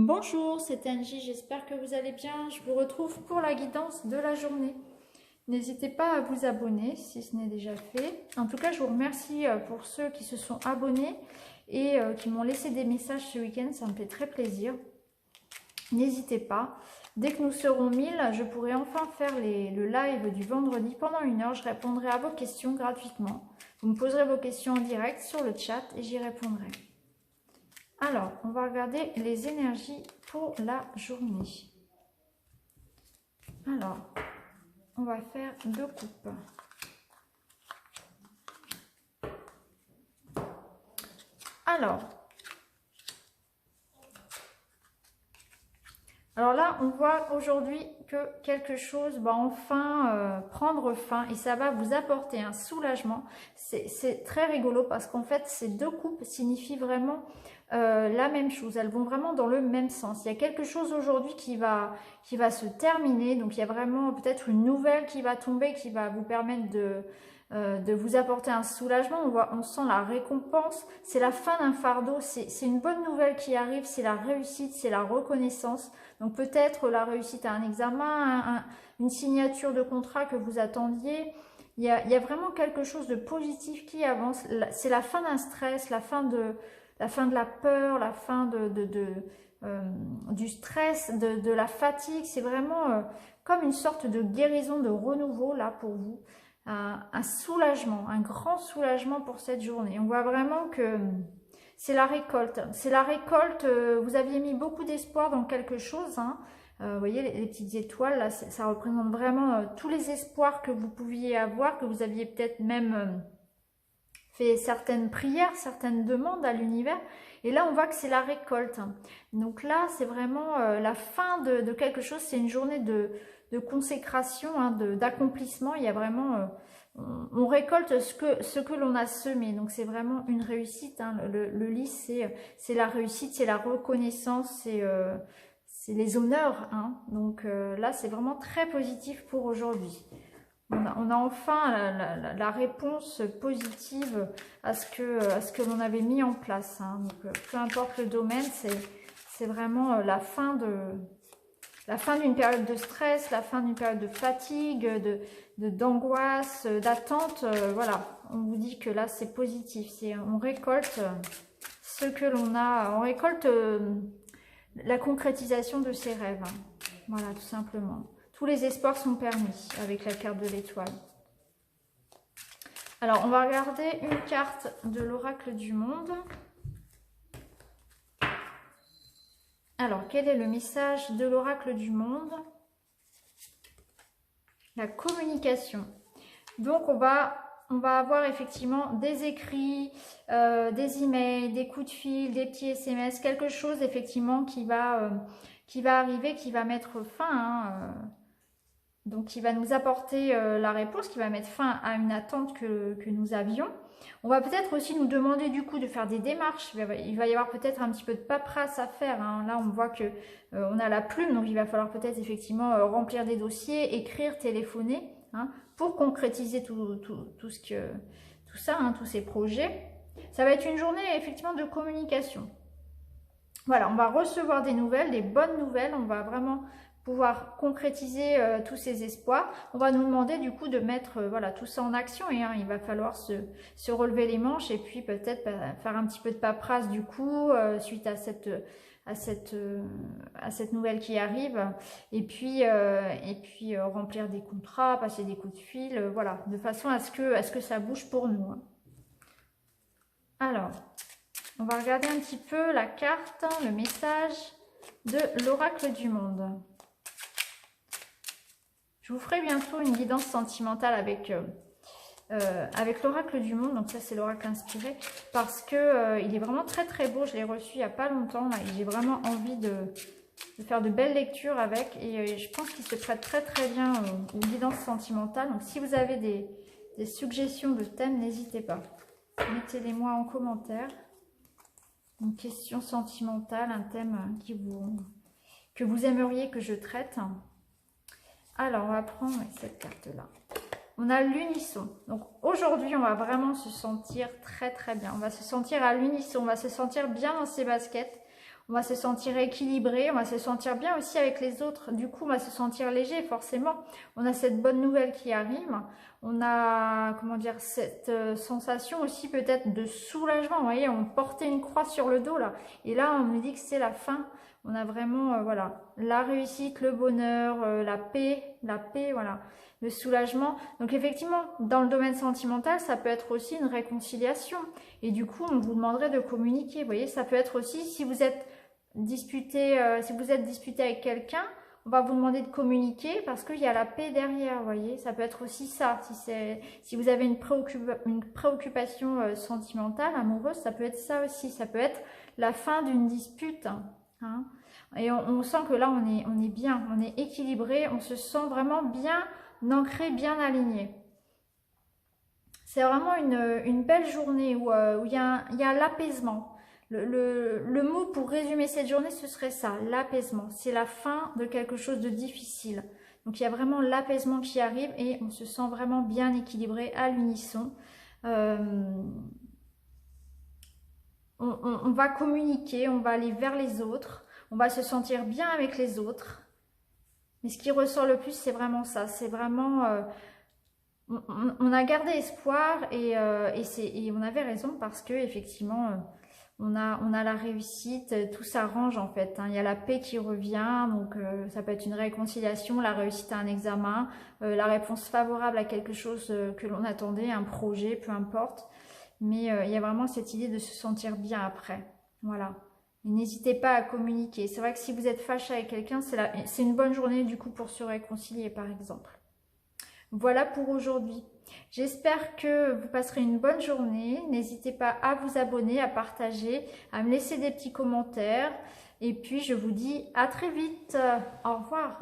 Bonjour, c'est Angie, j'espère que vous allez bien. Je vous retrouve pour la guidance de la journée. N'hésitez pas à vous abonner si ce n'est déjà fait. En tout cas, je vous remercie pour ceux qui se sont abonnés et qui m'ont laissé des messages ce week-end. Ça me fait très plaisir. N'hésitez pas. Dès que nous serons 1000, je pourrai enfin faire le live du vendredi pendant 1 heure. Je répondrai à vos questions gratuitement. Vous me poserez vos questions en direct sur le chat et j'y répondrai. Alors, on va regarder les énergies pour la journée. Alors, on va faire 2 coupes. Alors là, on voit aujourd'hui que quelque chose va enfin prendre fin et ça va vous apporter un soulagement. C'est très rigolo parce qu'en fait, ces 2 coupes signifient vraiment la même chose. Elles vont vraiment dans le même sens. Il y a quelque chose aujourd'hui qui va se terminer. Donc, il y a vraiment peut-être une nouvelle qui va tomber, qui va vous permettre de vous apporter un soulagement. On sent la récompense. C'est la fin d'un fardeau. C'est une bonne nouvelle qui arrive. C'est la réussite, c'est la reconnaissance. Donc peut-être la réussite à un examen, une signature de contrat que vous attendiez. Il y a vraiment quelque chose de positif qui avance. C'est la fin d'un stress, la fin de la peur, la fin du stress, de la fatigue. C'est vraiment comme une sorte de guérison, de renouveau là pour vous. Un soulagement, un grand soulagement pour cette journée. On voit vraiment que c'est la récolte. C'est la récolte. Vous aviez mis beaucoup d'espoir dans quelque chose. Hein. Vous voyez les petites étoiles, là, ça représente vraiment tous les espoirs que vous pouviez avoir, que vous aviez peut-être même fait certaines prières, certaines demandes à l'univers. Et là, on voit que c'est la récolte. Donc là, c'est vraiment la fin de quelque chose. C'est une journée de consécration, hein, d'accomplissement. Il y a vraiment... on récolte ce que l'on a semé. Donc, c'est vraiment une réussite. Hein. Le lys, c'est la réussite, c'est la reconnaissance, c'est les honneurs. Hein. Donc là, c'est vraiment très positif pour aujourd'hui. On a enfin la réponse positive à ce que l'on avait mis en place. Hein. Donc, peu importe le domaine, c'est vraiment la fin d'une période de stress, la fin d'une période de fatigue, d'angoisse, d'attente. Voilà, on vous dit que là, c'est positif. On récolte ce que l'on a. On récolte la concrétisation de ses rêves. Hein. Voilà, tout simplement. Tous les espoirs sont permis avec la carte de l'étoile. Alors, on va regarder une carte de l'oracle du monde. Alors, quel est le message de l'oracle du monde? La communication. Donc, on va avoir effectivement des écrits, des emails, des coups de fil, des petits SMS, quelque chose effectivement qui va arriver, qui va mettre fin, donc qui va nous apporter la réponse, qui va mettre fin à une attente que nous avions. On va peut-être aussi nous demander du coup de faire des démarches. Il va y avoir peut-être un petit peu de paperasse à faire. Hein. Là, on voit que on a la plume, donc il va falloir peut-être effectivement remplir des dossiers, écrire, téléphoner, hein, pour concrétiser tout ça, hein, tous ces projets. Ça va être une journée effectivement de communication. Voilà, on va recevoir des nouvelles, des bonnes nouvelles. On va vraiment pouvoir concrétiser tous ces espoirs. On va nous demander du coup de mettre voilà, tout ça en action et hein, il va falloir se relever les manches et puis peut-être faire un petit peu de paperasse du coup suite à cette nouvelle qui arrive et puis remplir des contrats, passer des coups de fil, voilà, de façon à ce que ça bouge pour nous. Hein. Alors, on va regarder un petit peu la carte, le message de l'oracle du monde. Je vous ferai bientôt une guidance sentimentale avec l'oracle du monde. Donc ça, c'est l'oracle inspiré. Parce que il est vraiment très très beau. Je l'ai reçu il n'y a pas longtemps. Là, et j'ai vraiment envie de faire de belles lectures avec. Et je pense qu'il se prête très très bien aux guidances sentimentales. Donc si vous avez des suggestions de thèmes, n'hésitez pas. Mettez-les-moi en commentaire. Une question sentimentale, un thème que vous aimeriez que je traite. Alors, on va prendre cette carte-là. On a l'unisson. Donc, aujourd'hui, on va vraiment se sentir très, très bien. On va se sentir à l'unisson. On va se sentir bien dans ses baskets. on va se sentir équilibré, on va se sentir bien aussi avec les autres. Du coup, on va se sentir léger, forcément. On a cette bonne nouvelle qui arrive. On a, comment dire, cette sensation aussi peut-être de soulagement. Vous voyez, on portait une croix sur le dos là. Et là, on me dit que c'est la fin. On a vraiment, voilà, la réussite, le bonheur, la paix, voilà, le soulagement. Donc effectivement, dans le domaine sentimental, ça peut être aussi une réconciliation. Et du coup, on vous demanderait de communiquer. Vous voyez, ça peut être aussi, si vous êtes disputé, avec quelqu'un, on va vous demander de communiquer parce qu'il y a la paix derrière, vous voyez. Ça peut être aussi ça. Si vous avez une préoccupation sentimentale, amoureuse, ça peut être ça aussi. Ça peut être la fin d'une dispute. Hein. Et on sent que là, on est bien, on est équilibré, on se sent vraiment bien ancré, bien aligné. C'est vraiment une belle journée où il y a l'apaisement. Le mot pour résumer cette journée, ce serait ça, l'apaisement. C'est la fin de quelque chose de difficile. Donc il y a vraiment l'apaisement qui arrive et on se sent vraiment bien équilibré à l'unisson. On va communiquer, on va aller vers les autres, on va se sentir bien avec les autres. Mais ce qui ressort le plus, c'est vraiment ça. C'est vraiment... on a gardé espoir et on avait raison parce que effectivement, on a la réussite, tout s'arrange en fait. Hein. Il y a la paix qui revient, donc ça peut être une réconciliation, la réussite à un examen, la réponse favorable à quelque chose que l'on attendait, un projet, peu importe. Mais il y a vraiment cette idée de se sentir bien après. Voilà. N'hésitez pas à communiquer. C'est vrai que si vous êtes fâché avec quelqu'un, c'est une bonne journée du coup pour se réconcilier par exemple. Voilà pour aujourd'hui. J'espère que vous passerez une bonne journée. N'hésitez pas à vous abonner, à partager, à me laisser des petits commentaires. Et puis je vous dis à très vite. Au revoir.